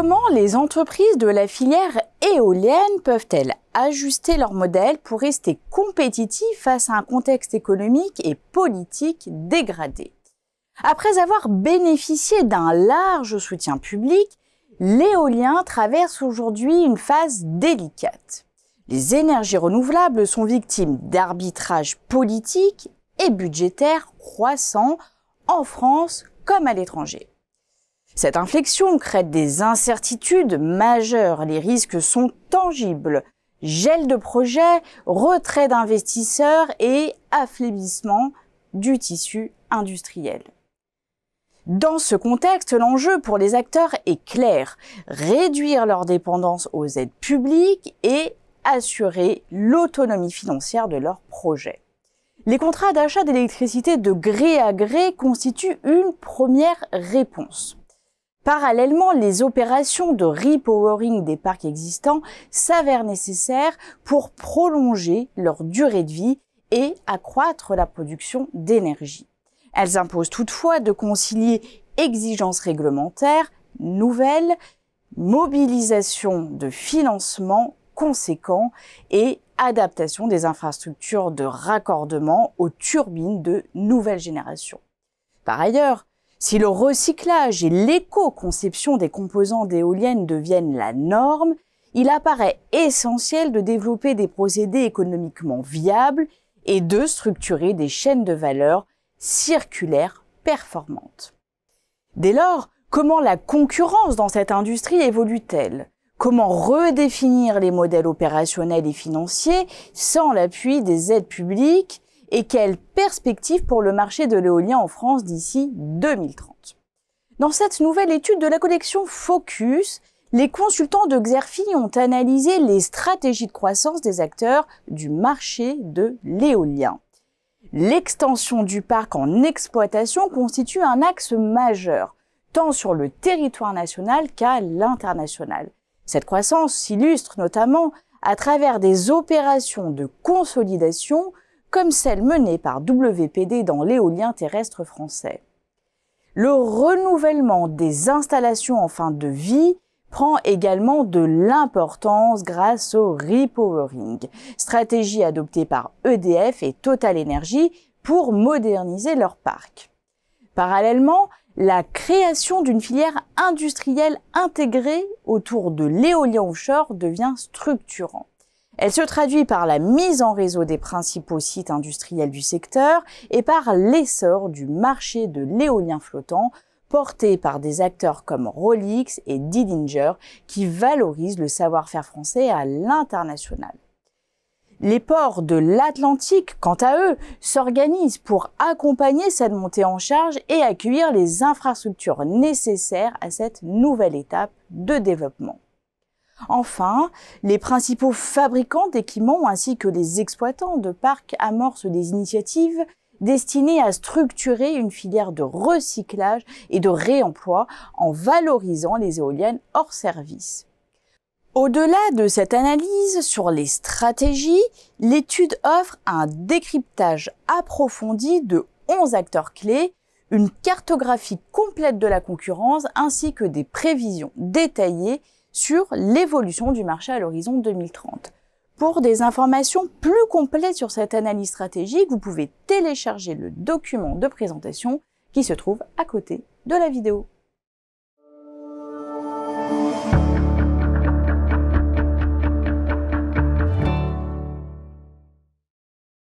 Comment les entreprises de la filière éolienne peuvent-elles ajuster leur modèle pour rester compétitifs face à un contexte économique et politique dégradé? Après avoir bénéficié d'un large soutien public, l'éolien traverse aujourd'hui une phase délicate. Les énergies renouvelables sont victimes d'arbitrages politiques et budgétaires croissants en France comme à l'étranger. Cette inflexion crée des incertitudes majeures, les risques sont tangibles. Gel de projets, retrait d'investisseurs et affaiblissement du tissu industriel. Dans ce contexte, l'enjeu pour les acteurs est clair, réduire leur dépendance aux aides publiques et assurer l'autonomie financière de leurs projets. Les contrats d'achat d'électricité de gré à gré constituent une première réponse. Parallèlement, les opérations de repowering des parcs existants s'avèrent nécessaires pour prolonger leur durée de vie et accroître la production d'énergie. Elles imposent toutefois de concilier exigences réglementaires nouvelles, mobilisation de financements conséquents et adaptation des infrastructures de raccordement aux turbines de nouvelle génération. Par ailleurs, si le recyclage et l'éco-conception des composants d'éoliennes deviennent la norme, il apparaît essentiel de développer des procédés économiquement viables et de structurer des chaînes de valeur circulaires performantes. Dès lors, comment la concurrence dans cette industrie évolue-t-elle? Comment redéfinir les modèles opérationnels et financiers sans l'appui des aides publiques? Et quelles perspectives pour le marché de l'éolien en France d'ici 2030? Dans cette nouvelle étude de la collection Focus, les consultants de Xerfi ont analysé les stratégies de croissance des acteurs du marché de l'éolien. L'extension du parc en exploitation constitue un axe majeur, tant sur le territoire national qu'à l'international. Cette croissance s'illustre notamment à travers des opérations de consolidation comme celle menée par WPD dans l'éolien terrestre français. Le renouvellement des installations en fin de vie prend également de l'importance grâce au repowering, stratégie adoptée par EDF et Total Energy pour moderniser leur parc. Parallèlement, la création d'une filière industrielle intégrée autour de l'éolien offshore devient structurant. Elle se traduit par la mise en réseau des principaux sites industriels du secteur et par l'essor du marché de l'éolien flottant porté par des acteurs comme Rolix et Dillinger qui valorisent le savoir-faire français à l'international. Les ports de l'Atlantique, quant à eux, s'organisent pour accompagner cette montée en charge et accueillir les infrastructures nécessaires à cette nouvelle étape de développement. Enfin, les principaux fabricants d'équipements ainsi que les exploitants de parcs amorcent des initiatives destinées à structurer une filière de recyclage et de réemploi en valorisant les éoliennes hors service. Au-delà de cette analyse sur les stratégies, l'étude offre un décryptage approfondi de 11 acteurs clés, une cartographie complète de la concurrence ainsi que des prévisions détaillées sur l'évolution du marché à l'horizon 2030. Pour des informations plus complètes sur cette analyse stratégique, vous pouvez télécharger le document de présentation qui se trouve à côté de la vidéo.